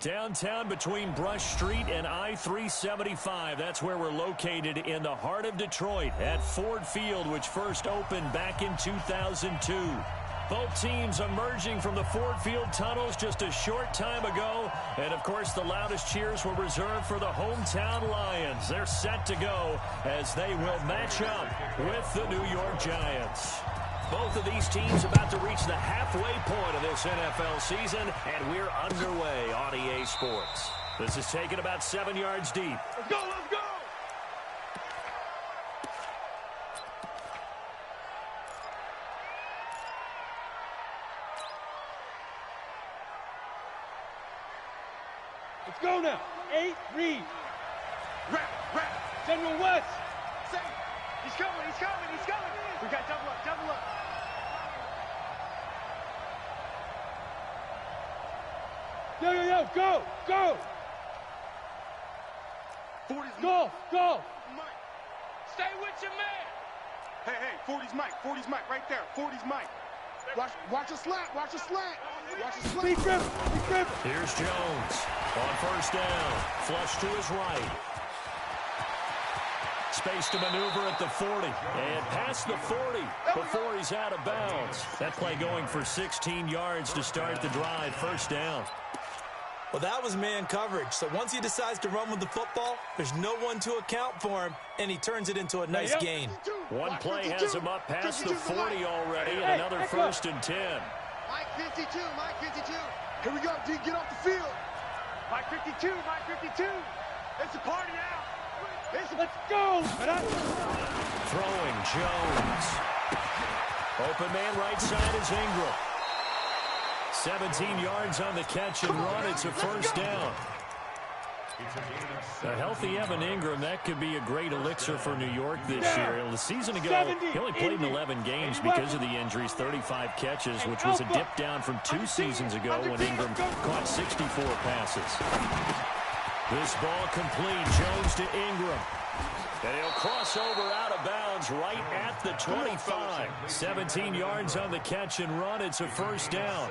Downtown between Brush Street and I-375. That's where we're located in the heart of Detroit at Ford Field, which first opened back in 2002. Both teams emerging from the Ford Field tunnels just a short time ago. And, of course, the loudest cheers were reserved for the hometown Lions. They're set to go as they will match up with the New York Giants. Both of these teams about to reach the halfway point of this NFL season, and we're underway on EA Sports. This is taken about 7 yards deep. Let's go, let's go! Let's go now. 8, read. Rap. General West. Say, he's coming. We got double up. Yo, go! 40's go! Mike, stay with your man! Hey, 40's Mike, right there. 40's Mike. Watch a slant. Speed grip. Here's Jones on first down. Flush to his right. Space to maneuver at the 40. And past the 40 before he's out of bounds. That play going for 16 yards to start the drive. First down. Well, that was man coverage. So once he decides to run with the football, there's no one to account for him, and he turns it into a nice gain. One play has him up past the 40 already, and another first and 10. Mike 52. Here we go, D. Get off the field. Mike 52. It's a party now. Let's go. Throwing Jones. Open man right side is Ingram. 17 yards on the catch and run. It's a first down. A healthy Evan Ingram, that could be a great elixir for New York this year. The season ago, he only played in 11 games because of the injuries, 35 catches, which was a dip down from 2 seasons ago when Ingram caught 64 passes. This ball complete. Jones to Ingram. And he'll cross over out of bounds right at the 25. 17 yards on the catch and run. It's a first down.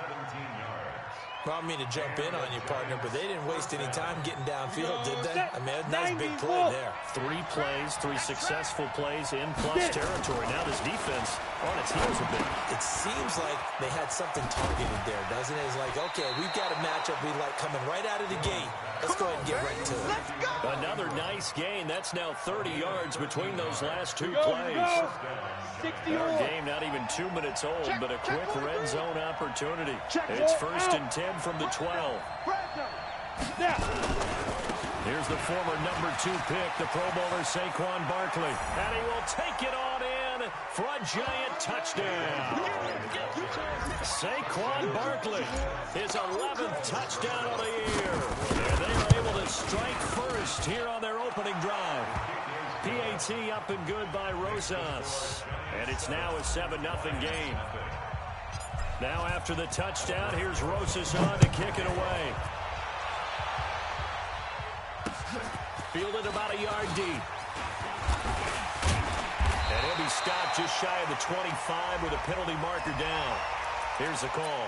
Well, I mean to jump in on you, partner, but they didn't waste any time getting downfield, did they? I mean, a nice big play there. 3 plays, 3 successful plays in plus territory. Now this defense on its heels a bit. It seems like they had something targeted there, doesn't it? It's like, okay, we've got a matchup we like coming right out of the gate. Let's go ahead and get right to it. Another nice gain. That's now 30 yards between those last 2 plays. Our game not even 2 minutes old, but a quick red zone opportunity. It's first and 10 from the 12. Here's the former number 2 pick, the Pro Bowler Saquon Barkley. And he will take it on in for a giant touchdown. Saquon Barkley, his 11th touchdown of the year. And they are able to strike first here on their opening drive. PAT up and good by Rosas. And it's now a 7-0 game. Now after the touchdown, here's Rosas on to kick it away. Fielded about a yard deep. And he'll be stopped just shy of the 25 with a penalty marker down. Here's the call.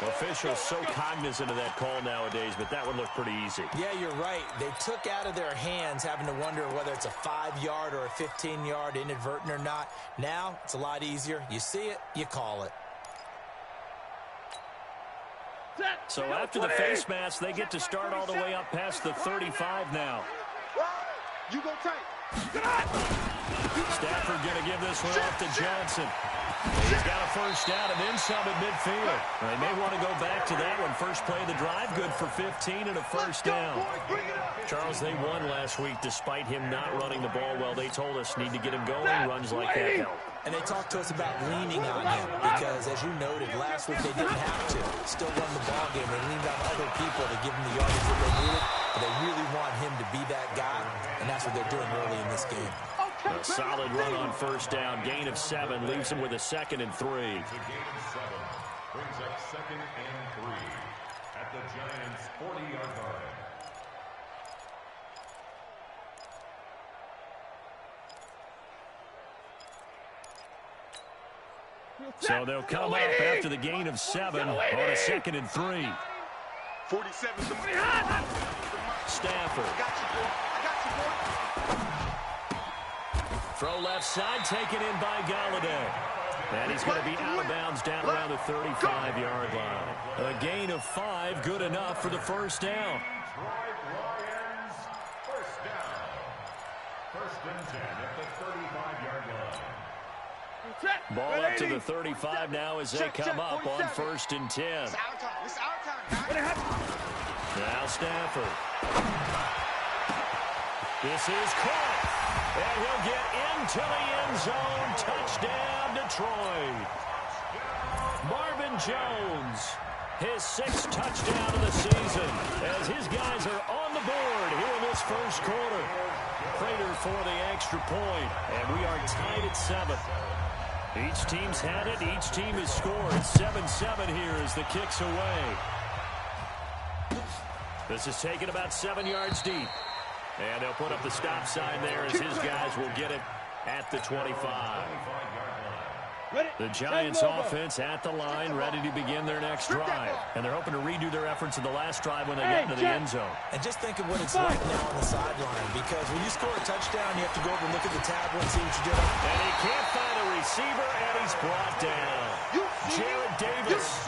Officials so cognizant of that call nowadays, but that would look pretty easy. Yeah, you're right. They took out of their hands having to wonder whether it's a 5-yard or a 15-yard inadvertent or not. Now, it's a lot easier. You see it, you call it. So after the face mask, they get to start all the way up past the 35 now. You go tight. Stafford going to give this one off to Johnson. He's got a first down and then some at midfield. They may want to go back to that one. First play of the drive, good for 15 and a first down. Charles, they won last week despite him not running the ball well. They told us need to get him going. Runs like that help. And they talked to us about leaning on him because, as you noted, last week they didn't have to. Still won the ball game. They leaned on other people to give them the yardage that they needed. But they really want him to be that guy, and that's what they're doing early in this game. A solid run on first down. Gain of 7 leaves him with a 2nd and 3. Gain of 7 brings up 2nd and 3 at the Giants' 40-yard line. So they'll come up after the gain of 7 on a 2nd and 3. 47. Stafford. I got you, boy. I got you, boy. Throw left side, taken in by Galladay. And he's going to be out of bounds down around the 35-yard line. A gain of 5, good enough for the first down. First down. First and 10 at the 35-yard line. Ball up to the 35 now as they come up on 1st and 10. It's our time. It's our time, guys. Now Stafford. This is caught. And he'll get into the end zone. Touchdown, Detroit. Marvin Jones, his 6th touchdown of the season, as his guys are on the board here in this first quarter. Prater for the extra point, and we are tied at 7. Each team's had it. Each team has scored. 7-7 here as the kick's away. This is taken about 7 yards deep. And they'll put up the stop sign there as his guys will get it at the 25. The Giants offense at the line, ready to begin their next drive. And they're hoping to redo their efforts in the last drive when they get into the end zone. And just think of what it's like now on the sideline, because when you score a touchdown, you have to go over and look at the tablet and see what you're doing. And he can't find a receiver, and he's brought down. Jared Davis.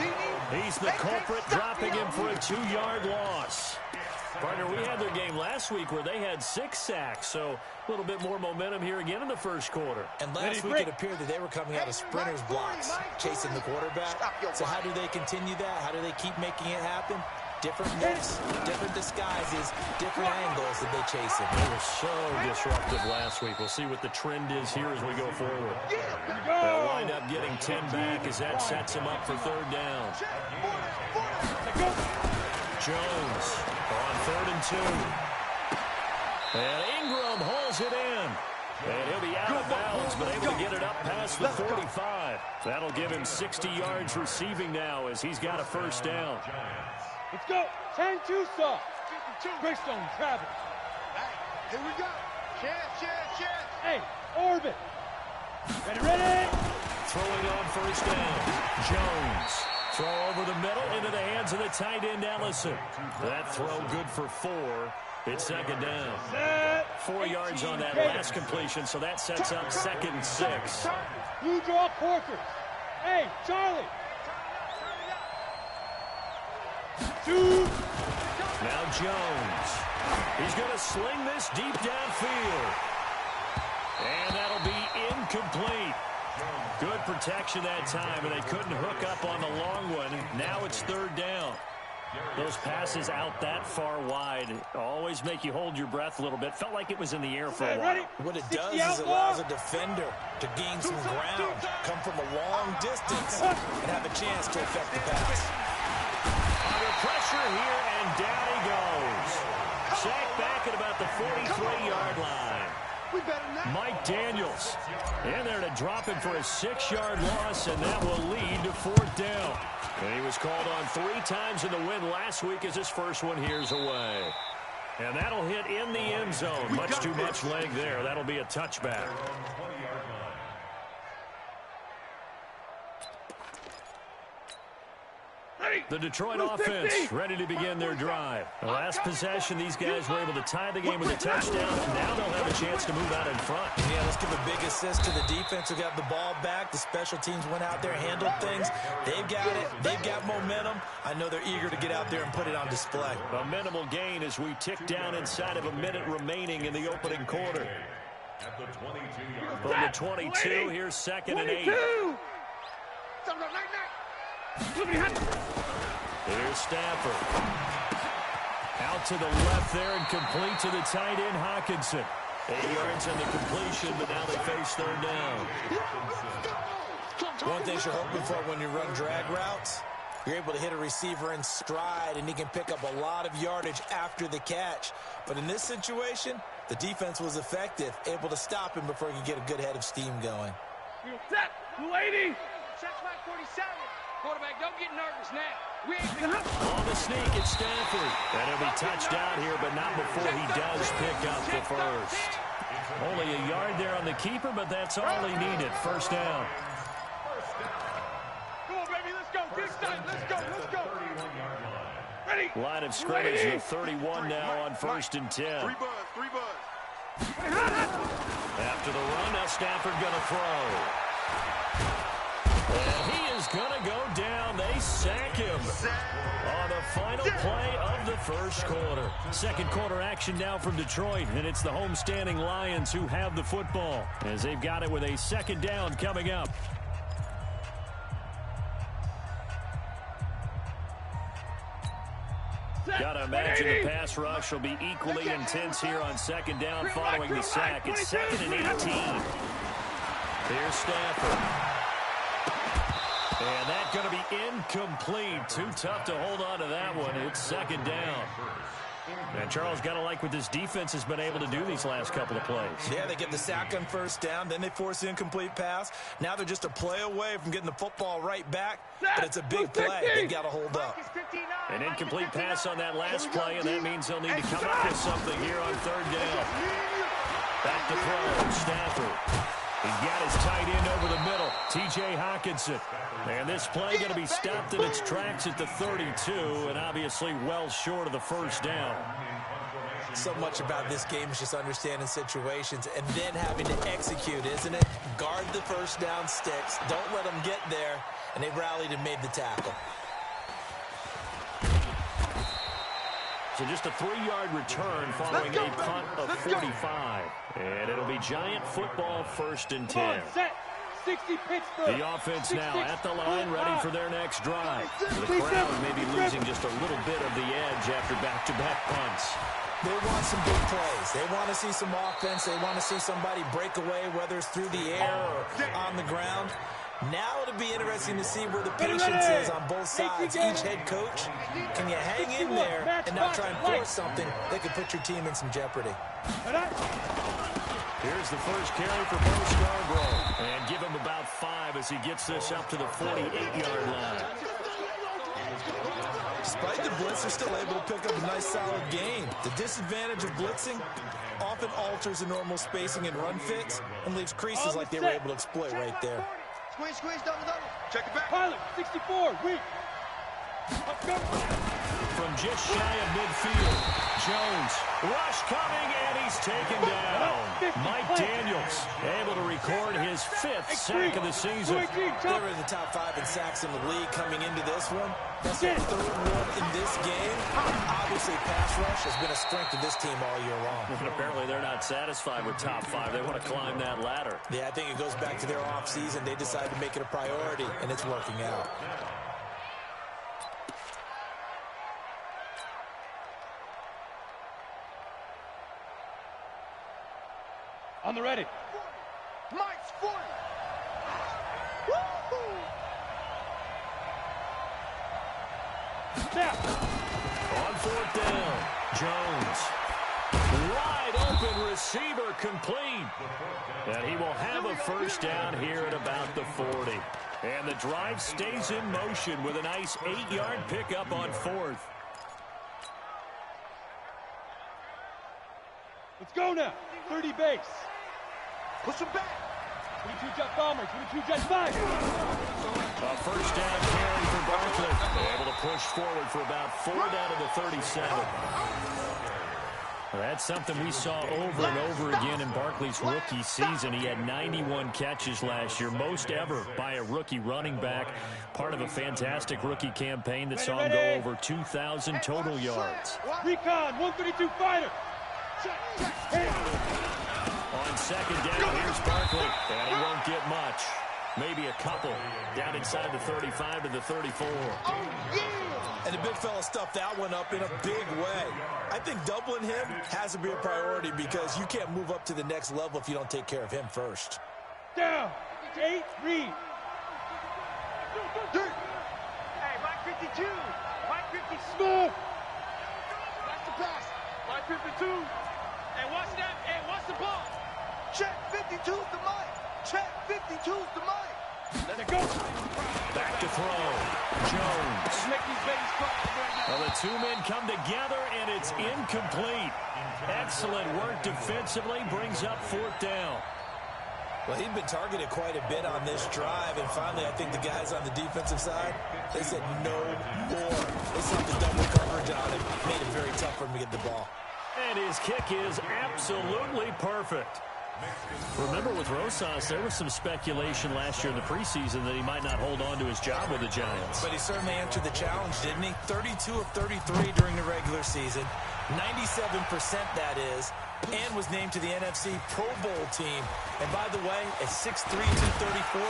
He's the culprit, dropping him for a 2-yard loss. Partner, we had their game last week where they had 6 sacks, so a little bit more momentum here again in the first quarter. And last week it appeared that they were coming out of sprinters blocks, chasing the quarterback. So how do they continue that? How do they keep making it happen? Different looks, different disguises, different angles that they chase it. They were so disruptive last week. We'll see what the trend is here as we go forward. They'll wind up getting 10 back as that sets them up for 3rd down. Jones on 3rd and 2. And Ingram holds it in. And he'll be out of bounds, but able to get it up past the 45. That'll give him 60 yards receiving now as he's got a first down. Let's go. 10-2 stop. Greystone travel. Hey, here we go. Chance. Hey, Orbit. Ready. Throwing on first down. Jones. Throw over the middle into the hands of the tight end, Ellison. That throw good for 4. It's 2nd down. 4 yards on that last completion, so that sets up 2nd and 6. Blue draw Porkers. Hey, Charlie. 2. Now Jones. He's going to sling this deep downfield. And that'll be incomplete. Good protection that time, and they couldn't hook up on the long one. Now it's 3rd down. Those passes out that far wide always make you hold your breath a little bit. Felt like it was in the air for a while. What it does is it allows a defender to gain some ground, come from a long distance, and have a chance to affect the pass. Under pressure here, and down he goes. Sacked back at about the 43-yard line. Mike Daniels in there to drop him for a 6-yard loss, and that will lead to 4th down. And he was called on 3 times in the win last week as his first one here's away. And that'll hit in the end zone. Much too much leg there. That'll be a touchback. The Detroit offense ready to begin their drive. The last possession, these guys were able to tie the game with a touchdown. Now they'll have a chance to move out in front. Yeah, let's give a big assist to the defense who got the ball back. The special teams went out there, handled things. They've got it. They've got momentum. I know they're eager to get out there and put it on display. A minimal gain as we tick down inside of a minute remaining in the opening quarter. From the 22, here's 2nd and 8. Here's Stafford. Out to the left there and complete to the tight end, Hawkinson. 8 yards on the completion, but now they face 3rd down. One thing you're hoping for when you run drag routes, you're able to hit a receiver in stride, and he can pick up a lot of yardage after the catch. But in this situation, the defense was effective, able to stop him before he could get a good head of steam going. Set, 280. Check flag 47. Quarterback, don't get nervous now. On the sneak, it's Stafford. And he'll be touched down here, but not before he does pick up the first. Only a yard there on the keeper, but that's all he needed. First down. Come on, baby, let's go. Get excited. Let's go. Ready. Line of scrimmage, the 31 now on 1st and 10. Three buzz. After the run, now Stafford going to throw. And he is going to go down. They sack him on the final play of the first quarter. Second quarter action now from Detroit, and it's the homestanding Lions who have the football as they've got it with a second down coming up. Gotta imagine the pass rush will be equally intense here on second down following the sack. It's 2nd and 18. Here's Stafford. And that's going to be incomplete. Too tough to hold on to that one. It's second down. And Charles, got to like what this defense has been able to do these last couple of plays. Yeah, they get the sack on first down, then they force the incomplete pass. Now they're just a play away from getting the football right back, but it's a big play. They've got to hold up. An incomplete pass on that last play, and that means they'll need to come up with something here on third down. Back to throw, Stafford. He's got his tight end over the middle, T.J. Hockenson. And this play going to be stopped in its tracks at the 32, and obviously well short of the first down. So much about this game is just understanding situations and then having to execute, isn't it? Guard the first down sticks. Don't let them get there, and they rallied and made the tackle. So just a 3-yard return following a punt of 45. And it'll be Giant football 1st and 10. The offense now at the line, ready for their next drive. The crowd may be losing just a little bit of the edge after back-to-back punts. They want some big plays. They want to see some offense. They want to see somebody break away, whether it's through the air or on the ground. Now it'll be interesting to see where the patience is on both sides. Each head coach, can you hang in there and not try and force something that could put your team in some jeopardy? Here's the first carry for Bo Scarborough. And give him about 5 as he gets this up to the 48-yard line. Despite the blitz, they're still able to pick up a nice, solid gain. The disadvantage of blitzing often alters the normal spacing and run fits and leaves creases like they were able to exploit right there. Squeeze, double. Check it back. Pilot, 64, weak. From just shy of midfield, Jones, rush coming, and he's taken down. Mike Daniels able to record his 5th sack of the season. They were in the top 5 in sacks in the league coming into this one. That's their 3rd one in this game. Obviously, pass rush has been a strength of this team all year long. And apparently, they're not satisfied with top 5. They want to climb that ladder. Yeah, I think it goes back to their offseason. They decided to make it a priority, and it's working out. On the ready. Mike's 40. Snap. On 4th down, Jones. Wide open receiver complete. And he will have a first down here at about the 40. And the drive stays in motion with a nice 8-yard pickup on 4th. Let's go now. 30 base. Push him back. 22 jet bomber, 22 jet fire. A first down carry for Barkley. Able to push forward for about 4 down to the 37. Well, that's something we saw over and over again in Barkley's rookie season. He had 91 catches last year, most ever by a rookie running back. Part of a fantastic rookie campaign that saw him go over 2,000 total yards. Recon, 132 fighter. On second down, here's Barkley, and he won't get much. Maybe a couple. Down inside the 35 to the 34. And the big fella stuffed that one up in a big way. I think doubling him has to be a priority because you can't move up to the next level if you don't take care of him first. Down. 8, read. Hey, Mike 52. Mike 52. Smooth. That's the pass. Mike 52. Hey, watch that. Hey, watch the ball. Check 52's the Mike. Check 52's the Mike. Let it go. Back to throw. Jones. Make these babies cry right now. Well, the 2 men come together, and it's incomplete. Excellent work defensively. Brings up 4th down. Well, he'd been targeted quite a bit on this drive, and finally I think the guys on the defensive side, they said no more. They stopped the double coverage on for him to get the ball. And his kick is absolutely perfect. Remember, with Rosas, there was some speculation last year in the preseason that he might not hold on to his job with the Giants. But he certainly answered the challenge, didn't he? 32 of 33 during the regular season, 97% that is, and was named to the NFC Pro Bowl team. And by the way, at 6'3", 234,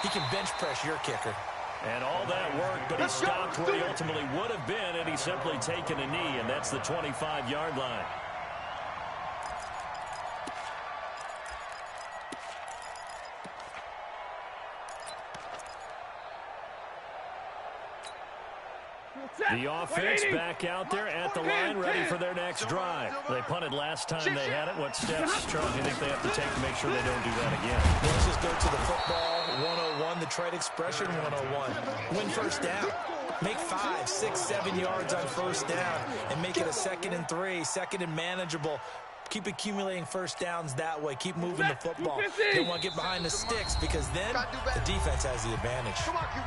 he can bench press your kicker. And all that work, but he stopped where he ultimately would have been, and he's simply taken a knee, and that's the 25-yard line. The offense back out there at the line, ready for their next drive. They punted last time they had it. What steps, Charles, do you think they have to take to make sure they don't do that again? Let's just go to the football 101, the trade expression 101. Win first down. Make 5, 6, 7 yards on first down and make it a 2nd and 3, 2nd and manageable. Keep accumulating first downs that way. Keep moving the football. You don't want to get behind the sticks because then the defense has the advantage.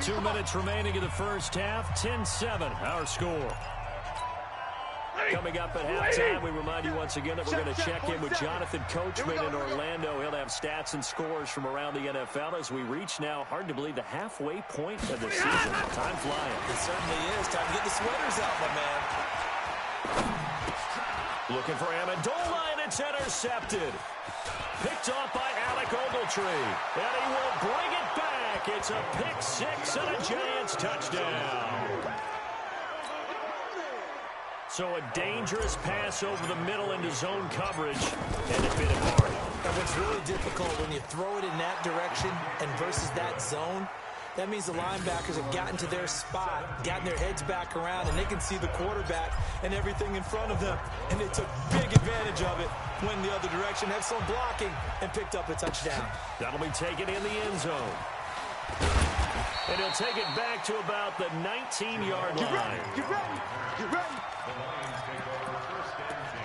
2 minutes remaining in the first half. 10-7, our score. Coming up at halftime, we remind you once again that we're going to check in with Jonathan Coachman in Orlando. He'll have stats and scores from around the NFL as we reach now, hard to believe, the halfway point of the season. Time flying. It certainly is. Time to get the sweaters out, my man. Looking for Amendola, and it's intercepted. Picked off by Alec Ogletree. And he will bring it back. It's a pick six and a Giants touchdown. So a dangerous pass over the middle into zone coverage, and it bit him hard. And what's really difficult when you throw it in that direction and versus that zone, that means the linebackers have gotten to their spot, gotten their heads back around, and they can see the quarterback and everything in front of them. And they took big advantage of it, went the other direction, had some blocking, and picked up a touchdown. That'll be taken in the end zone. And he'll take it back to about the 19-yard line. Get ready. Get ready. The Lions take over first and 10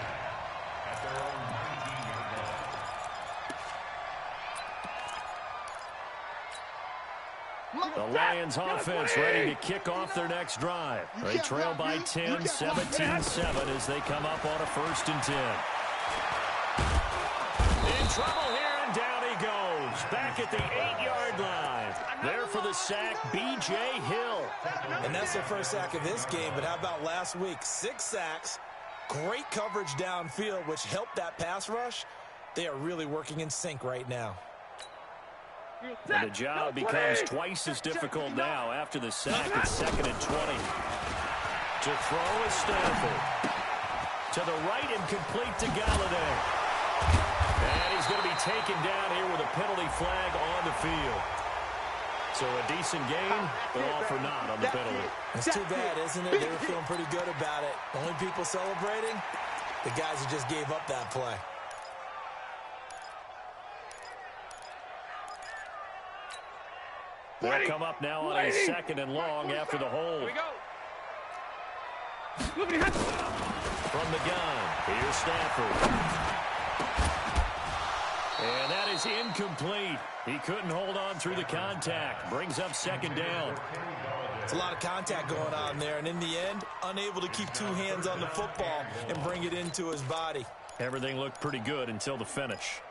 at their own 19-yard line. The Lions offense ready to kick off their next drive. They trail by 10, 17-7 as they come up on a 1st and 10. In trouble here, and down he goes. Back at the 8-yard line. There for the sack, B.J. Hill. And that's their first sack of this game, but how about last week? 6 sacks, great coverage downfield, which helped that pass rush. They are really working in sync right now. And the job becomes twice as difficult now after the sack at 2nd and 20. To throw is Stanford. To the right and complete to Galladay. And he's going to be taken down here with a penalty flag on the field. So a decent game, but all for naught on the penalty. It's too bad, isn't it? They were feeling pretty good about it. The only people celebrating, the guys who just gave up that play. They'll come up now on a 2nd and long after the hold. From the gun, here's Stanford. And that is incomplete. He couldn't hold on through the contact. Brings up 2nd down. It's a lot of contact going on there, and in the end, unable to keep 2 hands on the football and bring it into his body. Everything looked pretty good until the finish.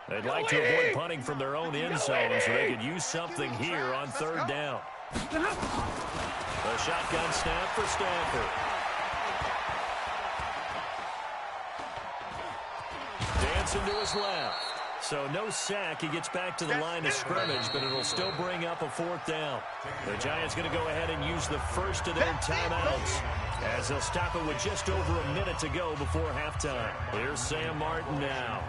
They'd like to avoid punting from their own end zone so they could use something here on 3rd down. A shotgun snap for Stanford. Dancing to his left. So no sack. He gets back to the line of scrimmage, but it'll still bring up a 4th down. The Giants going to go ahead and use the first of their timeouts as they'll stop it with just over a minute to go before halftime. Here's Sam Martin now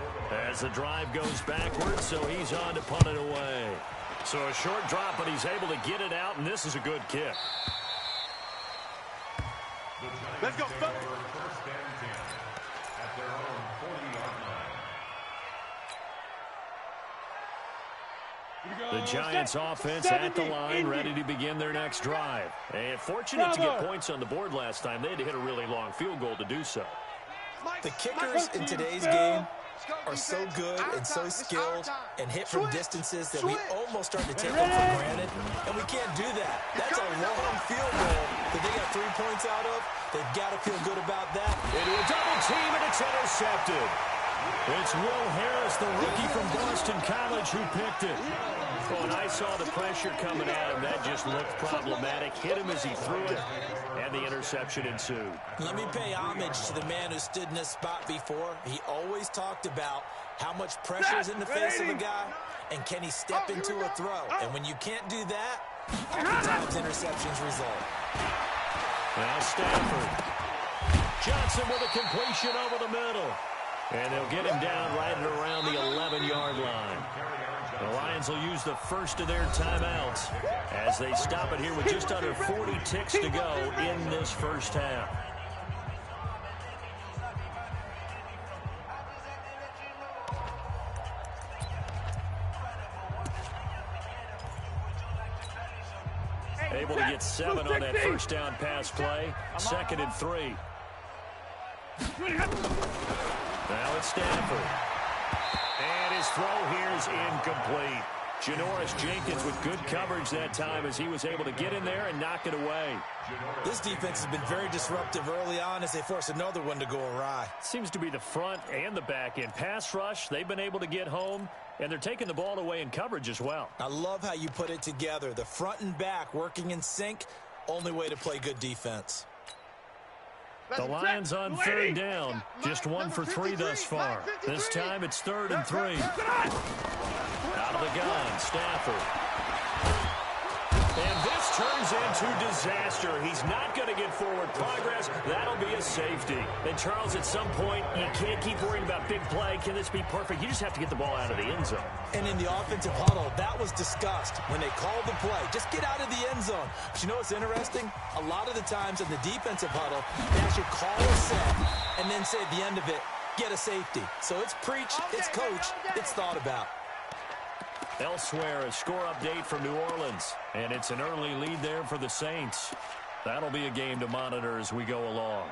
as the drive goes backwards, so he's on to punt it away. So a short drop, but he's able to get it out, and this is a good kick. Let's go, fellas. First and 10 at their own 40-yard line. The Giants offense at the line, ready to begin their next drive. And fortunate to get points on the board last time. They had to hit a really long field goal to do so. The kickers in today's game are so good and so skilled and hit from distances that we almost start to take them for granted, and we can't do that. That's a long field goal that they got to 3 points out of, they've got to feel good about that. Into a double team, and it's intercepted. It's Will Harris, the rookie from Boston College, who picked it. When I saw the pressure coming at him, that just looked problematic. Hit him as he threw it, and the interception ensued. Let me pay homage to the man who stood in this spot before. He always talked about how much pressure is in the face of a guy, and can he step into a throw. And when you can't do that, oftentimes interceptions result. Now Stafford. Johnson with a completion over the middle. And they'll get him down right at around the 11-yard line. The Lions will use the first of their timeouts as they stop it here with just under 40 ticks to go in this first half. Able to get 7 on that first down pass play. 2nd and 3. Now it's Stafford. And his throw here is incomplete. Janoris Jenkins with good coverage that time as he was able to get in there and knock it away. This defense has been very disruptive early on as they force another one to go awry. Seems to be the front and the back end. Pass rush, they've been able to get home, and they're taking the ball away in coverage as well. I love how you put it together. The front and back working in sync, only way to play good defense. The Lions on 3rd down, just 1 for 3 thus far. This time it's 3rd and 3. Out of the gun, Stafford. And this turns into disaster. He's not going to get forward progress. That'll be a safety. And Charles, at some point, you can't keep worrying about big play. Can this be perfect? You just have to get the ball out of the end zone. And in the offensive huddle, that was discussed when they called the play. Just get out of the end zone. But you know what's interesting? A lot of the times in the defensive huddle, they actually call a set and then say at the end of it, get a safety. So it's preach, it's coach, it's thought about. Elsewhere, a score update from New Orleans. And it's an early lead there for the Saints. That'll be a game to monitor as we go along.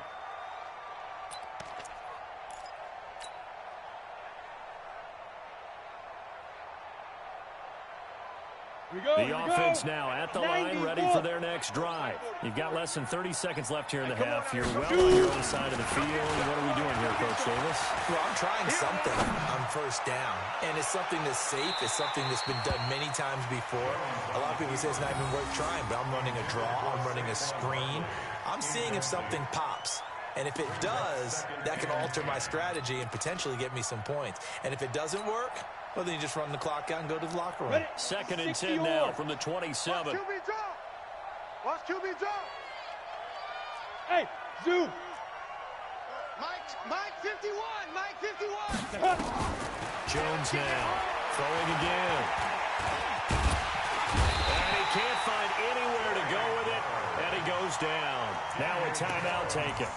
The offense now at the line, ready for their next drive. You've got less than 30 seconds left here in the half. You're well on your own side of the field. What are we doing here, Coach Davis? Well, I'm trying something on first down, and it's something that's safe. It's something that's been done many times before. A lot of people say it's not even worth trying, but I'm running a draw. I'm running a screen. I'm seeing if something pops. And if it does, that can alter my strategy and potentially get me some points. And if it doesn't work, well, then you just run the clock out and go to the locker room. 2nd and 10 now from the 27. Watch QB drop. Hey, zoom. Mike 51. Mike 51. Jones now throwing again. And he can't find anywhere to go with it, and he goes down. Now a timeout taken.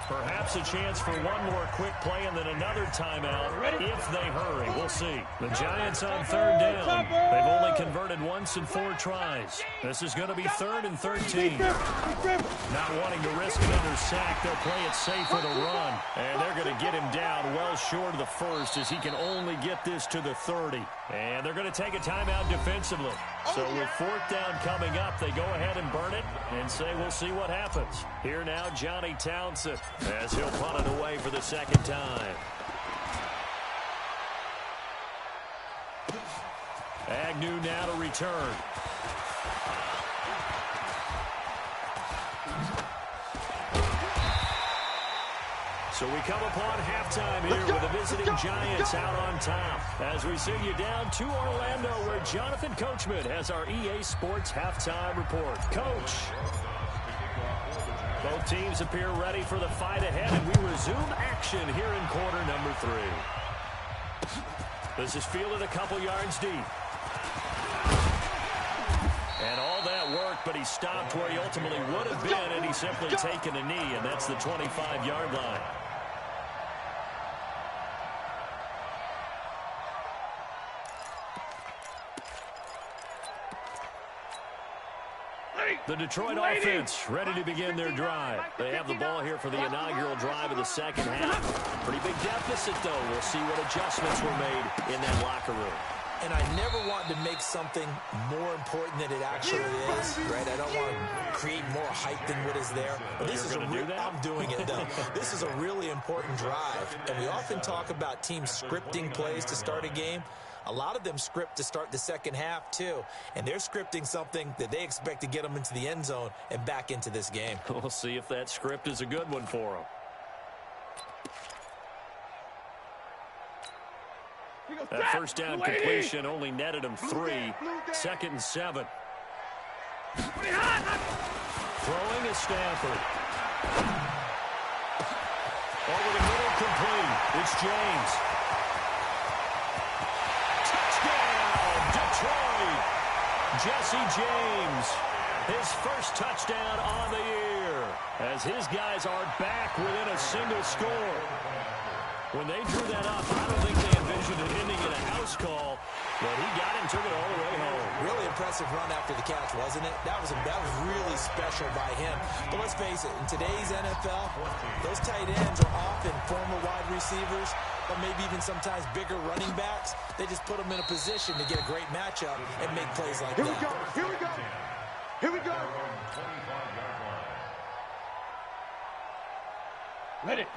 Perhaps a chance for one more quick play and then another timeout if they hurry. We'll see. The Giants on 3rd down. They've only converted once in 4 tries. This is going to be 3rd and 13. Not wanting to risk another sack, they'll play it safe with a run. And they're going to get him down well short of the first as he can only get this to the 30. And they're going to take a timeout defensively. So with 4th down coming up, they go ahead and burn it and say we'll see what happens. Here now, Johnny Townsend, as he'll punt it away for the 2nd time. Agnew now to return. So we come upon halftime here with the visiting Giants out on top. As we send you down to Orlando, where Jonathan Coachman has our EA Sports halftime report. Coach. Both teams appear ready for the fight ahead, and we resume action here in quarter number 3. This is fielded a couple yards deep. And all that work, but he stopped where he ultimately would have been, and he's simply taken a knee, and that's the 25-yard line. The Detroit offense ready to begin their drive. They have the ball here for the inaugural drive of the 2nd half. Pretty big deficit, though. We'll see what adjustments were made in that locker room. And I never want to make something more important than it actually is, right? I don't want to create more hype than what is there. But this is I'm doing it, though. This is a really important drive. And we often talk about teams scripting plays to start a game. A lot of them script to start the second half, too. And they're scripting something that they expect to get them into the end zone and back into this game. We'll see if that script is a good one for them. That first down completion only netted him 3. 2nd and 7. Throwing is Stafford. Over the middle, complete. It's James. Touchdown, Detroit. Jesse James. His first touchdown on the year. As his guys are back within a single score. When they drew that up, I don't think they envisioned it ending in a house call, but he got him, took it all the way home. Really impressive run after the catch, wasn't it? That was really special by him. But let's face it, in today's NFL, those tight ends are often former wide receivers, or maybe even sometimes bigger running backs. They just put them in a position to get a great matchup and make plays like that. Here we go. Here we go.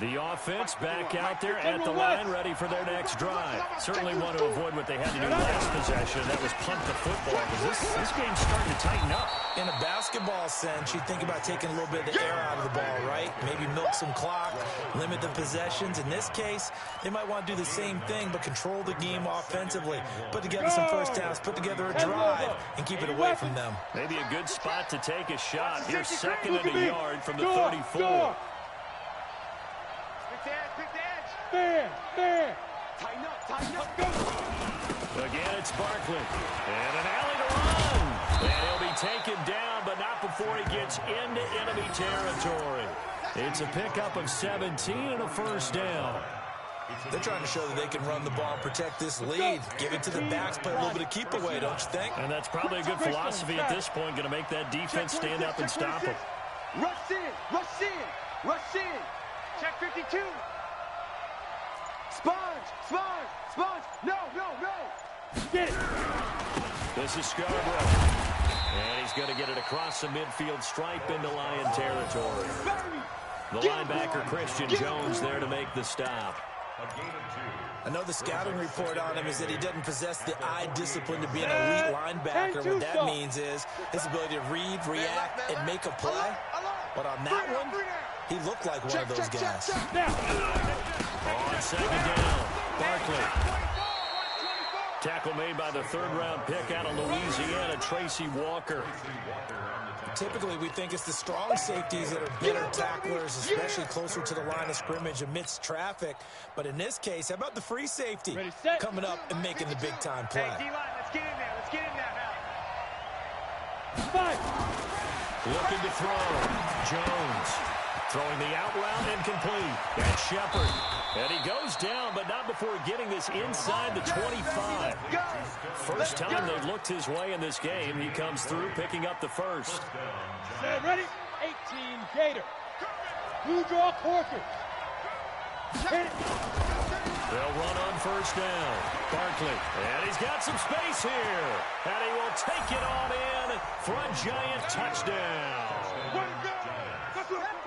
The offense back out there at the line, ready for their next drive. Certainly want to avoid what they had to do last possession. That was punt the football, because this game's starting to tighten up. In a basketball sense, you think about taking a little bit of the air out of the ball, right? Maybe milk some clock, limit the possessions. In this case, they might want to do the same thing, but control the game offensively. Put together some first downs, put together a drive, and keep it away from them. Maybe a good spot to take a shot. Here's 2nd and a yard from the 34. There. Tighten up, go. Again, it's Barkley. And an alley to run. And he'll be taken down, but not before he gets into enemy territory. It's a pickup of 17 and a first down. They're trying to show that they can run the ball and protect this lead. Give it to the backs, play a little bit of keep away, don't you think? And that's probably a good philosophy at this point, going to make that defense stand up and stop him. Rush in. Check 52. Sponge. No. Get it. This is Scarborough. And he's going to get it across the midfield stripe into Lion territory. The linebacker, Christian Jones, there to make the stop. I know the scouting report on him is that he doesn't possess the eye discipline to be an elite linebacker. What that means is his ability to read, react, and make a play. But on that one, he looked like one of those guys. On 2nd down, Barkley. Tackle made by the 3rd-round pick out of Louisiana, Tracy Walker. Typically, we think it's the strong safeties that are better tacklers, especially closer to the line of scrimmage amidst traffic. But in this case, how about the free safety coming up and making the big-time play? Hey, D-line, let's get in there now. Looking to throw. Jones throwing the out route and complete. That's Shepard. And he goes down, but not before getting this inside the 25. First time they've looked his way in this game. He comes through, picking up the first. Ready? 18 Gator. Blue draw Corker. They'll run on first down. Barkley. And he's got some space here. And he will take it on in for a giant touchdown.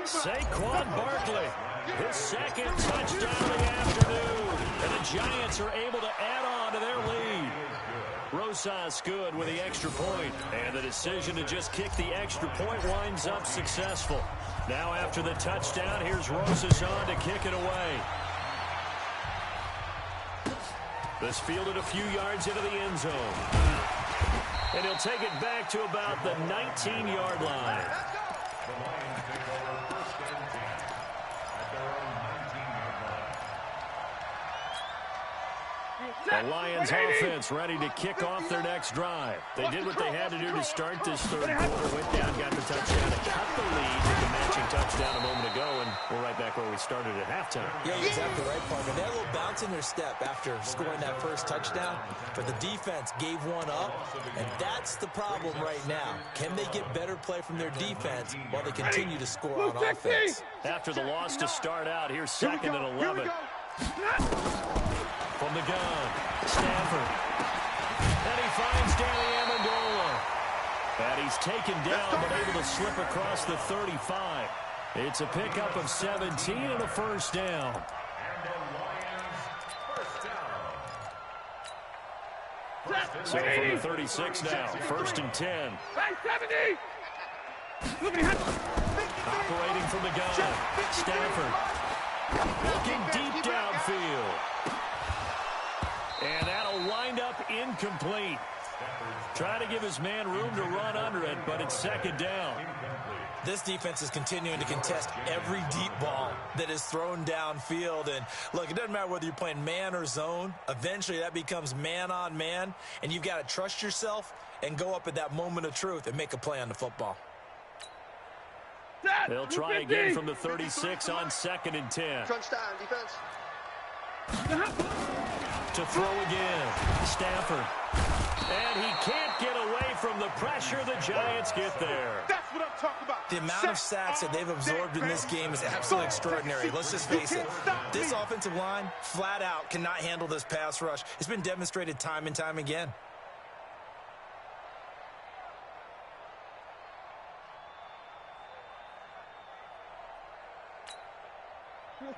Saquon Barkley, his 2nd touchdown of the afternoon. And the Giants are able to add on to their lead. Rosas good with the extra point. And the decision to just kick the extra point winds up successful. Now after the touchdown, here's Rosas on to kick it away. This fielded a few yards into the end zone. And he'll take it back to about the 19-yard line. The Lions offense ready to kick off their next drive. They did what they had to do to start this 3rd quarter. Went down, got the touchdown, and cut the lead with the matching touchdown a moment ago, and we're right back where we started at halftime. Yeah, you're exactly right, Parker. They had a little bounce in their step after scoring that first touchdown, but the defense gave one up, and that's the problem right now. Can they get better play from their defense while they continue to score on offense? After the loss to start out, here's 2nd and 11. From the gun, Stafford. And he's taken down, but able to slip across the 35. It's a pickup of 17 and a first down. So from the 36 now, first and 10. Operating from the gun, Stafford. Looking deep downfield. And that'll wind up incomplete. Trying to give his man room to run under it, but it's second down. This defense is continuing to contest every deep ball that is thrown downfield. And, look, it doesn't matter whether you're playing man or zone. Eventually, that becomes man-on-man, and you've got to trust yourself and go up at that moment of truth and make a play on the football. They'll try again from the 36 on second and 10. Crunch time, defense. To throw again, Stafford. And he can't get away from the pressure. The Giants get there. That's what I'm talking about. The amount of sacks that they've absorbed in this game is absolutely extraordinary. Let's just face it. This offensive line, flat out, cannot handle this pass rush. It's been demonstrated time and time again.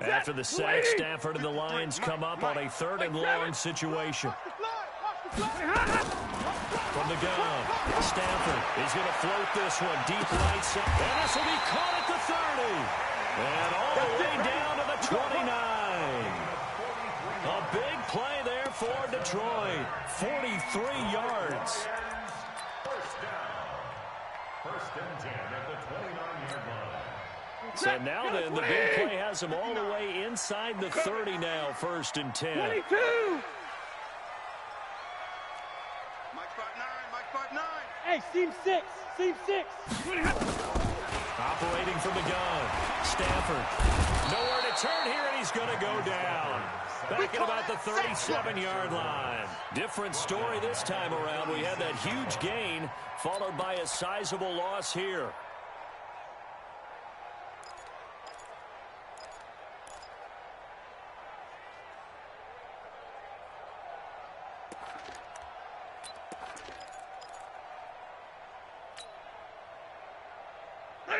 After the sack, Stafford and the Lions come up on a third and long situation. From the gun, Stafford is going to float this one deep right side. And this will be caught at the 30. And all the way down to the 29. A big play there for Detroit. 43 yards. First down. First and 10 at the 29-yard line. So now then, the big play has him all the way inside the 30 now, first and 10. 22! Mike 5-9. Hey, seam 6. Seam 6. Operating from the gun, Stafford. Nowhere to turn here, and he's going to go down. Back at about the 37-yard line. Different story this time around. We had that huge gain, followed by a sizable loss here.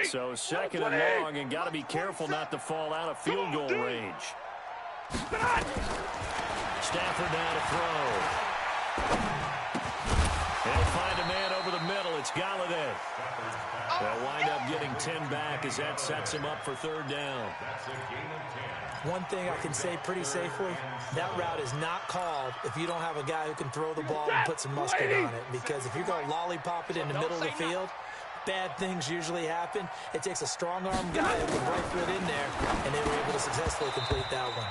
So second and long, and got to be careful not to fall out of field goal range. Stafford now to throw. They'll find a man over the middle. It's Galladay. They'll wind up getting 10 back as that sets him up for third down. One thing I can say pretty safely, that route is not called if you don't have a guy who can throw the ball and put some muscle on it. Because if you're going to lollipop it in the middle of the field, bad things usually happen. It takes a strong-arm guy who can right foot in there, and they were able to successfully complete that one.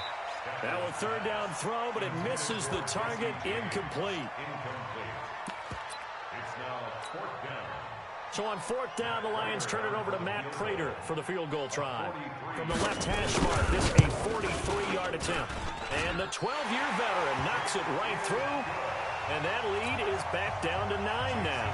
That was third down throw, but it misses the target. Incomplete. It's now fourth down. So on fourth down, the Lions turn it over to Matt Prater for the field goal try. From the left hash mark, this a 43-yard attempt. And the 12-year veteran knocks it right through, and that lead is back down to 9 now.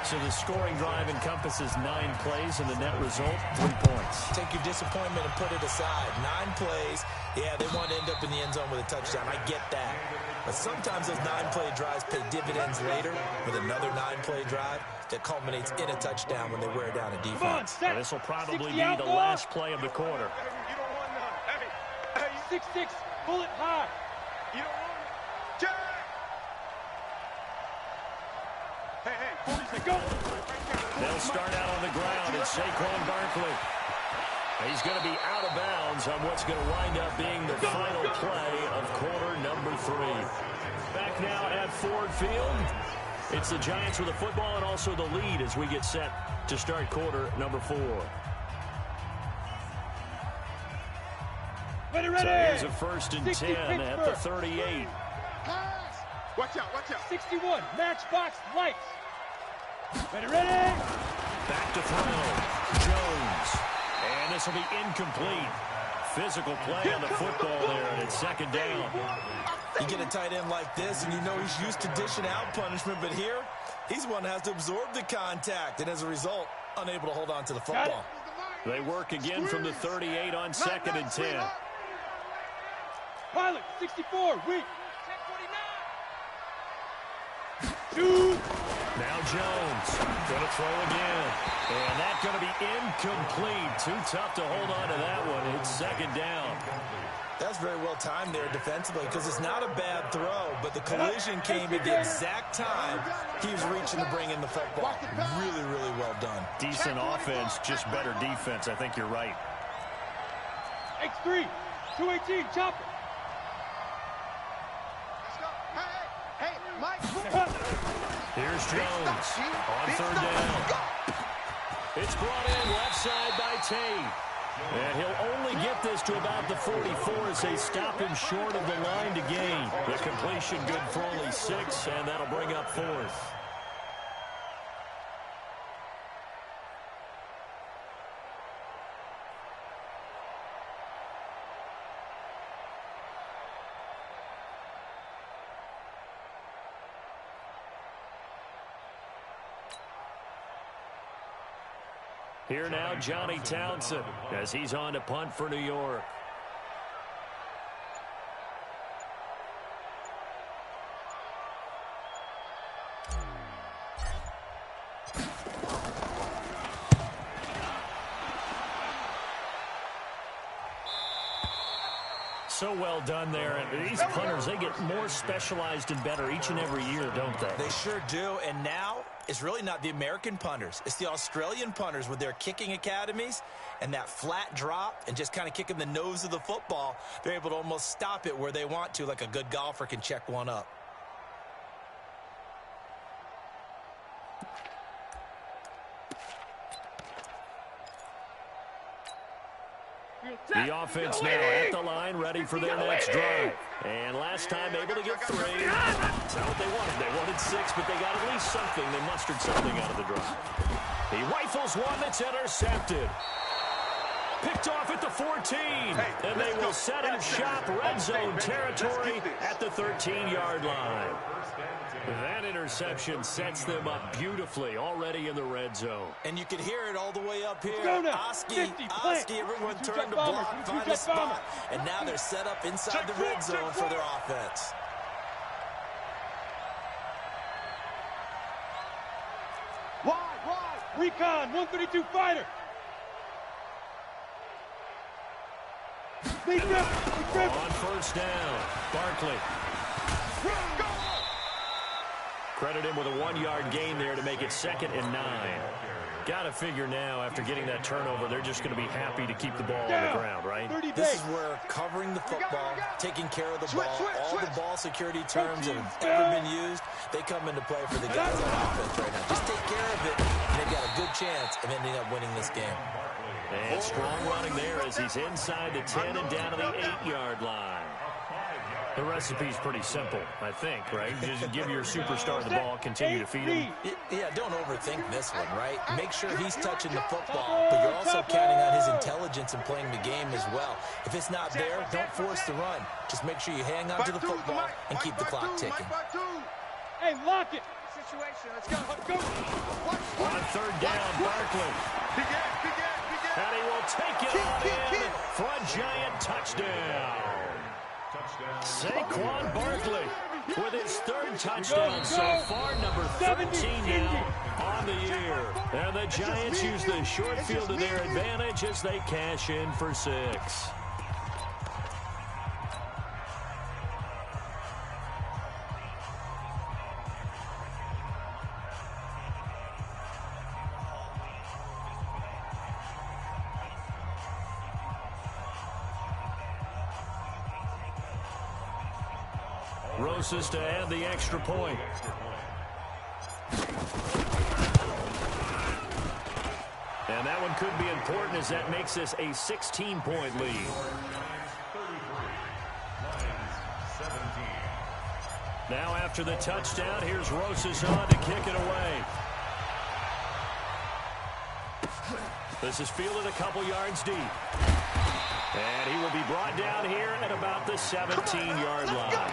So the scoring drive encompasses 9 plays, and the net result, 3 points. Take your disappointment and put it aside. 9 plays. Yeah, they want to end up in the end zone with a touchdown. I get that. But sometimes those 9-play drives pay dividends later with another 9-play drive that culminates in a touchdown when they wear down a defense. And this will probably be the last play of the quarter. You don't want none. Hey, 6-6, bullet high. you don't want it. Jack! Hey, 40, go! They'll start out on the ground. It's Saquon Barkley. He's going to be out of bounds on what's going to wind up being the final play of quarter number 3. Back now at Ford Field. It's the Giants with the football and also the lead as we get set to start quarter number 4. Ready, So ready. here's a first and 60 10 at the 38. Watch out, watch out. 61, matchbox lights. Ready, ready. Back to throw. Jones. And this will be incomplete. Physical play on the football there, and it's second down. You get a tight end like this, and you know he's used to dishing out punishment, but here, he's one that has to absorb the contact, and as a result, unable to hold on to the football. They work again from the 38 on second and 10. Pilot, 64, weak. 1049. Shoot. Now Jones going to throw again. And that's going to be incomplete. Too tough to hold on to that one. It's second down. That's very well timed there defensively because it's not a bad throw, but the collision came at the exact time he was reaching to bring in the football. Really, really well done. Decent offense, just better defense. I think you're right. X3, 218, chop it. Let's go. Hey, Mike. Here's Jones on third down. It's brought in left side by Tate. And he'll only get this to about the 44 as they stop him short of the line to gain. The completion good for only 6, and that'll bring up fourth. Here now, Johnny Townsend, as he's on to punt for New York. So well done there. And these punters, they get more specialized and better each and every year, don't they? They sure do. And now it's really not the American punters. It's the Australian punters with their kicking academies and that flat drop and just kind of kicking the nose of the football. They're able to almost stop it where they want to, like a good golfer can check one up. The offense now at the line, ready for their next drive. And last time able to get 3. That's not what they wanted. They wanted 6, but they got at least something. They mustered something out of the drive. He rifles one that's intercepted. Picked off at the 14. And they will set up shop red zone territory at the 13-yard line. That interception sets them up beautifully already in the red zone. And you can hear it all the way up here. Oski, everyone turned to block, find a spot, and now they're set up inside the red zone for their offense. Wide. Recon, 132 fighter. On first down, Barkley. Credit him with a 1-yard gain there to make it 2nd and 9. Got to figure now, after getting that turnover, they're just going to be happy to keep the ball on the ground, right? This is where covering the football, taking care of the ball, all the ball security terms that have ever been used, they come into play for the guys on offense right now. Just take care of it, and they've got a good chance of ending up winning this game. And strong running there as he's inside the 10 and down to the 8-yard line. The recipe's pretty simple, I think, right? Just give your superstar the ball, continue to feed him. Yeah, don't overthink this one, right? Make sure he's touching the football, but you're also counting on his intelligence in playing the game as well. If it's not there, don't force the run. Just make sure you hang on to the football and keep the clock ticking. Hey, lock it. Situation, let's go. On third down, Barkley. And he will take it on in for a giant touchdown. Saquon Barkley with his 3rd touchdown so far, number 13 now on the year. And the Giants use the short field to their advantage as they cash in for 6. Rosas to add the extra point. And that one could be important as that makes this a 16-point lead. Now after the touchdown, here's Rosas on to kick it away. This is fielded a couple yards deep. And he will be brought down here at about the 17-yard line.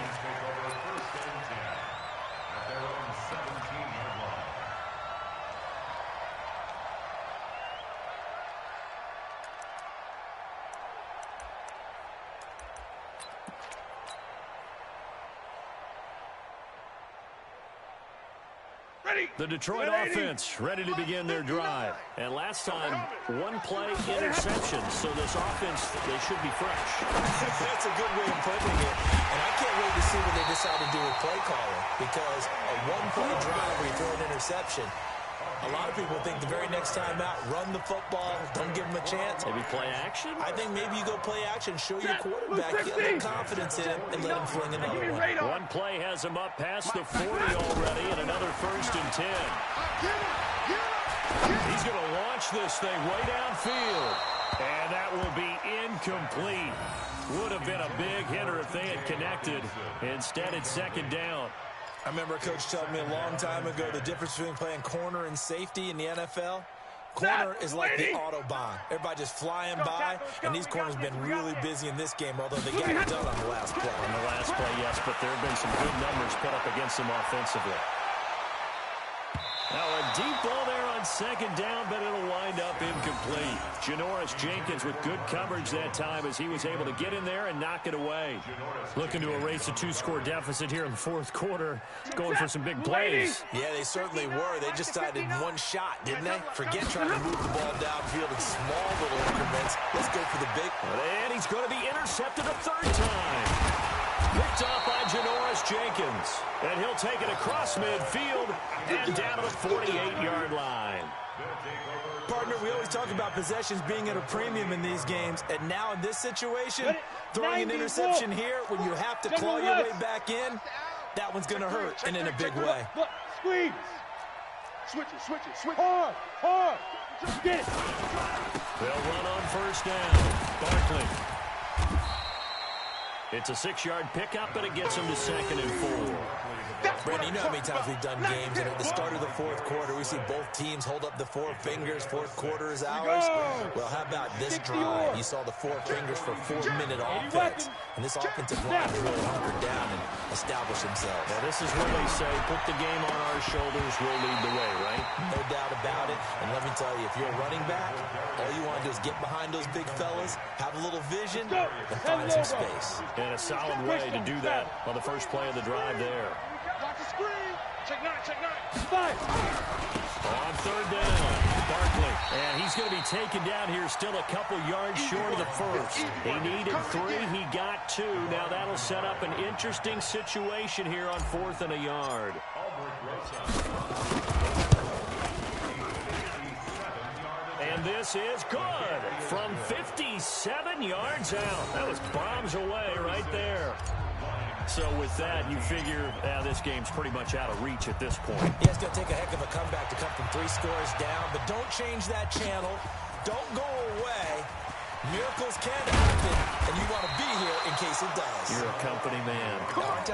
The Detroit offense ready to begin their drive. And last time, one play interception. So this offense, they should be fresh. That's a good way of putting it. And I can't wait to see what they decide to do with play calling. Because a one-play drive where you throw an interception, a lot of people think the very next time out, run the football, don't give them a chance. Maybe play action? I think maybe you go play action, show your quarterback, get a little confidence in him, and let him fling another one. One play has him up past the 40 already, and another 1st and 10. He's going to launch this thing way downfield. And that will be incomplete. Would have been a big hitter if they had connected. Instead, it's 2nd down. I remember a coach telling me a long time ago the difference between playing corner and safety in the NFL. Corner is like the Autobahn. Everybody just flying by, and these corners have been really busy in this game, although they got it done on the last play. On the last play, yes, but there have been some good numbers put up against them offensively. Now a deep ball there on 2nd down, but it'll wind up incomplete. Janoris Jenkins with good coverage that time as he was able to get in there and knock it away. Looking to erase a 2-score deficit here in the 4th quarter. Going for some big plays. Yeah, they certainly were. They just decided one shot, didn't they? Forget trying to move the ball downfield in small little increments. Let's go for the big one. And he's going to be intercepted a 3rd time. Picked off by Janoris Jenkins. And he'll take it across midfield and down to the 48-yard line. Partner, we always talk about possessions being at a premium in these games. And now in this situation, throwing an interception here when you have to claw your way back in, that one's going to hurt, and in a big way. Squeeze. Switch it. Hard. Get it. They'll run on 1st down. Barkley. It's a 6-yard pickup, but it gets him to 2nd and 4. Brandon, you know how many times we've done games, and at the start of the 4th quarter, we see both teams hold up the 4 fingers. 4th quarter is ours. Well, how about this drive? You saw the 4 fingers for 4-minute offense, and this offensive line really hunkered down and established themselves. Now, this is where they say, put the game on our shoulders, we'll lead the way, right? No doubt about it. And let me tell you, if you're a running back, all you want to do is get behind those big fellas, have a little vision, and find some space. And a solid way to do that on the first play of the drive there. Watch the screen. Check 9. Five. On 3rd down, Barkley. And he's going to be taken down here, still a couple yards short of the 1st. He needed 3, he got 2. Now that'll set up an interesting situation here on 4th and a yard. And this is good from 57 yards out. That was bombs away right there. So with that, you figure this game's pretty much out of reach at this point. Yeah, it's going to take a heck of a comeback to come from 3 scores down, but don't change that channel. Don't go away. Miracles can happen, and you want to be here in case it does. You're a company man. Come on, let's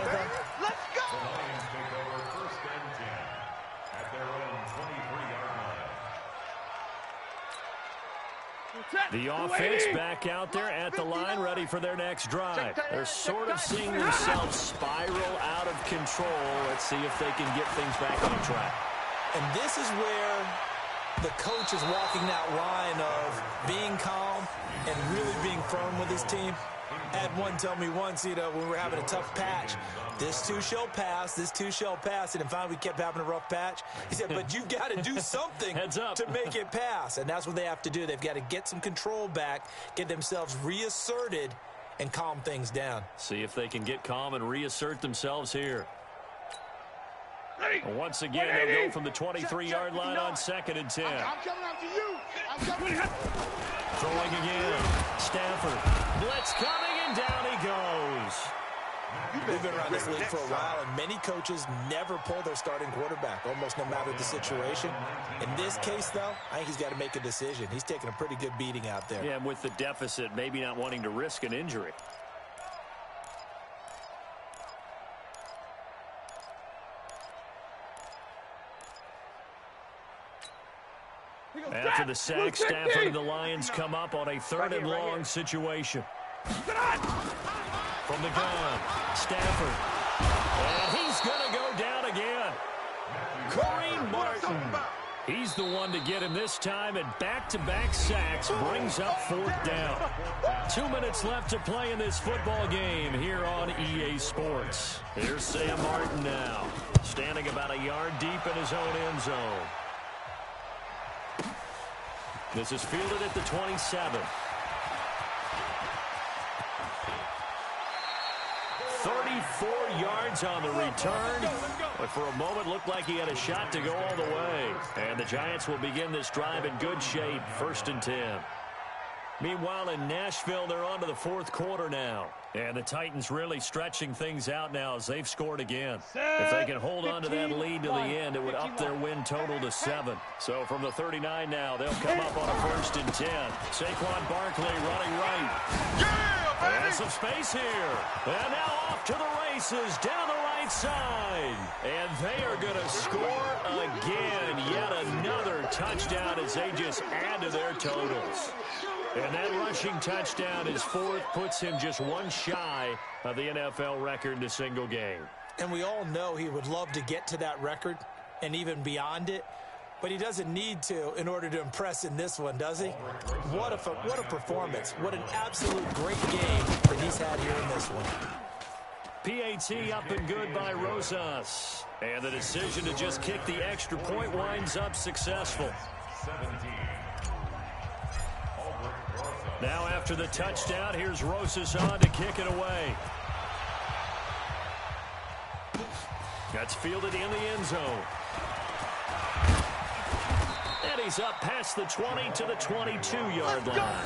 go. The Lions take over 1st and 10 at their own 23-yard line. The offense back out there at the line, ready for their next drive. They're sort of seeing themselves spiral out of control. Let's see if they can get things back on track. And this is where the coach is walking that line of being calm and really being firm with his team. I had one tell me once, when we were having a tough patch, this too shall pass, this too shall pass. And finally, we kept having a rough patch. He said, but you've got to do something to make it pass. And that's what they have to do. They've got to get some control back, get themselves reasserted, and calm things down. See if they can get calm and reassert themselves here. Once again, they'll go from the 23-yard line on 2nd and 10. I'm coming out to you. I'm coming. Throwing again. Stafford. Blitz coming, and down he goes. We've been around this league for a while, and many coaches never pull their starting quarterback, almost no matter the situation. In this case, though, I think he's got to make a decision. He's taking a pretty good beating out there. Yeah, and with the deficit, maybe not wanting to risk an injury. After the sack, Stafford and the Lions come up on a 3rd and long situation. From the gun, Stafford. And he's going to go down again. Kareem Martin. He's the one to get him this time, and back-to-back sacks brings up 4th down. 2 minutes left to play in this football game here on EA Sports. Here's Sam Martin now, standing about a yard deep in his own end zone. This is fielded at the 27. 34 yards on the return, but for a moment looked like he had a shot to go all the way. And the Giants will begin this drive in good shape, 1st and 10. Meanwhile, in Nashville, they're on to the 4th quarter now. And the Titans really stretching things out now as they've scored again. If they can hold on to that lead to the end, it would up their win total to 7. So from the 39 now, they'll come up on a 1st and 10. Saquon Barkley running right. And some space here. And now off to the races down the right side. And they are going to score again. Yet another touchdown as they just add to their totals. And that rushing touchdown is 4th, puts him just one shy of the NFL record in a single game. And we all know he would love to get to that record and even beyond it. But he doesn't need to in order to impress in this one, does he? What a performance. What an absolute great game that he's had here in this one. PAT up and good by Rosas. And the decision to just kick the extra point winds up successful. 17. Now after the touchdown, here's Rosas on to kick it away. That's fielded in the end zone. And he's up past the 20 to the 22-yard line.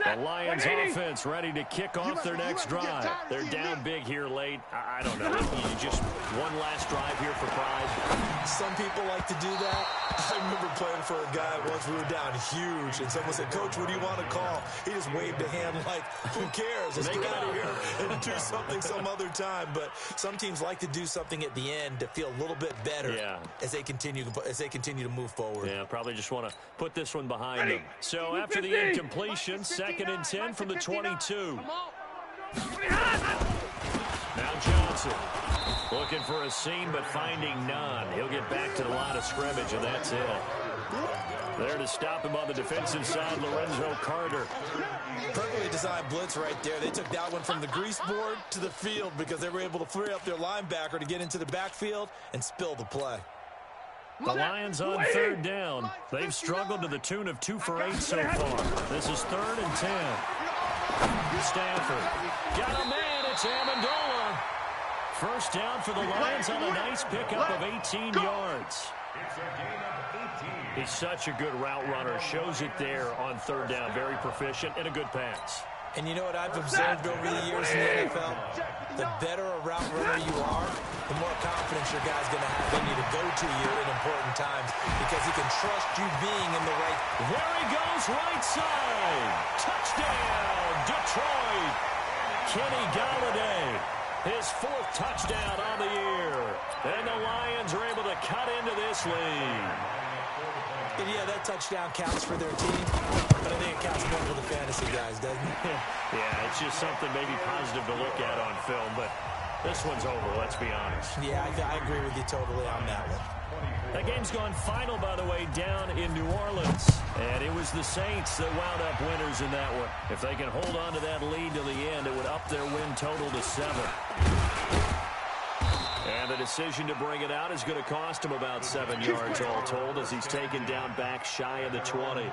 The Lions offense ready to kick off their next drive. They're down big here late. I don't know. You just one last drive here for pride. Some people like to do that. I remember playing for a guy once. We were down huge, and someone said, "Coach, what do you want to call?" He just waved a hand like, "Who cares? Let's get out of here and do something some other time." But some teams like to do something at the end to feel a little bit better as they continue to move forward. Yeah, probably just want to put this one behind them. So after the incompletion, 2nd and 10 from the 22. Now Johnson looking for a seam but finding none. He'll get back to the line of scrimmage, and that's it. There to stop him on the defensive side, Lorenzo Carter. Perfectly designed blitz right there. They took that one from the grease board to the field because they were able to free up their linebacker to get into the backfield and spill the play. The Lions on 3rd down. They've struggled to the tune of 2 for 8 so far. This is 3rd and 10. Stafford got a man. It's Amendola. First down for the Lions on a nice pickup of 18 yards. He's such a good route runner. Shows it there on 3rd down. Very proficient and a good pass. And you know what I've observed over the years in the NFL? The better a route runner you are, the more confidence your guy's going to have in you to go to you in important times because he can trust you being in the right. There he goes, right side. Touchdown, Detroit. Kenny Golladay, his 4th touchdown on the year. And the Lions are able to cut into this lead. And yeah, that touchdown counts for their team, but I think it counts more for the fantasy guys, doesn't it? Yeah, it's just something maybe positive to look at on film, but this one's over, let's be honest. Yeah, I agree with you totally on that one. That game's gone final, by the way, down in New Orleans. And it was the Saints that wound up winners in that one. If they can hold on to that lead to the end, it would up their win total to 7. And the decision to bring it out is going to cost him about 7 yards all told as he's taken down back shy of the 20.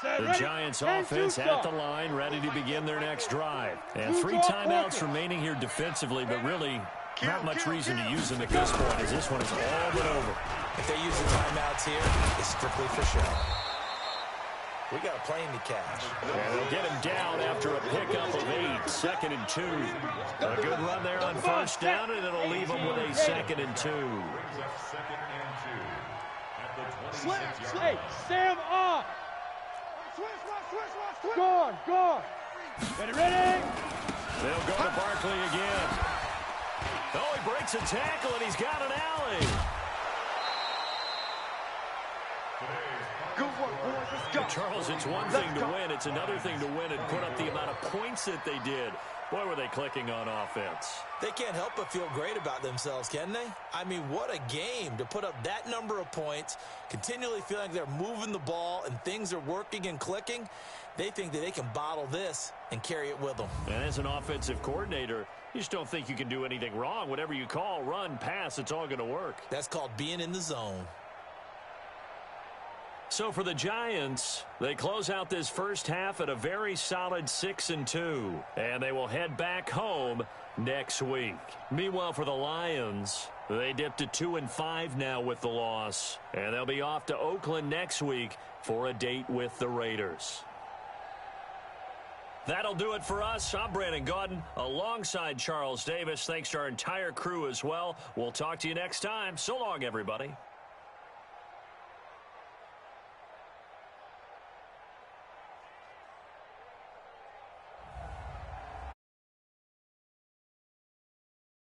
The Giants offense at the line, ready to begin their next drive. And 3 timeouts remaining here defensively, but really not much reason to use them at this point as this one is all but over. If they use the timeouts here, it's strictly for show. We got a plane to catch. And they'll get him down after a pickup of 8, 2nd and 2. A good run there on 1st down, and it'll leave them with a 2nd and 2. Hey, Sam on. Gone. Ready? They'll go to Barkley again. Oh, he breaks a tackle, and he's got an alley. Charles, it's one thing to win. It's another thing to win and put up the amount of points that they did. Boy, were they clicking on offense. They can't help but feel great about themselves, can they? I mean, what a game to put up that number of points, continually feeling like they're moving the ball and things are working and clicking. They think that they can bottle this and carry it with them. And as an offensive coordinator, you just don't think you can do anything wrong. Whatever you call, run, pass, it's all going to work. That's called being in the zone. So for the Giants, they close out this first half at a very solid 6-2, and they will head back home next week. Meanwhile, for the Lions, they dipped to 2-5 now with the loss, and they'll be off to Oakland next week for a date with the Raiders. That'll do it for us. I'm Brandon Gaudin alongside Charles Davis. Thanks to our entire crew as well. We'll talk to you next time. So long, everybody.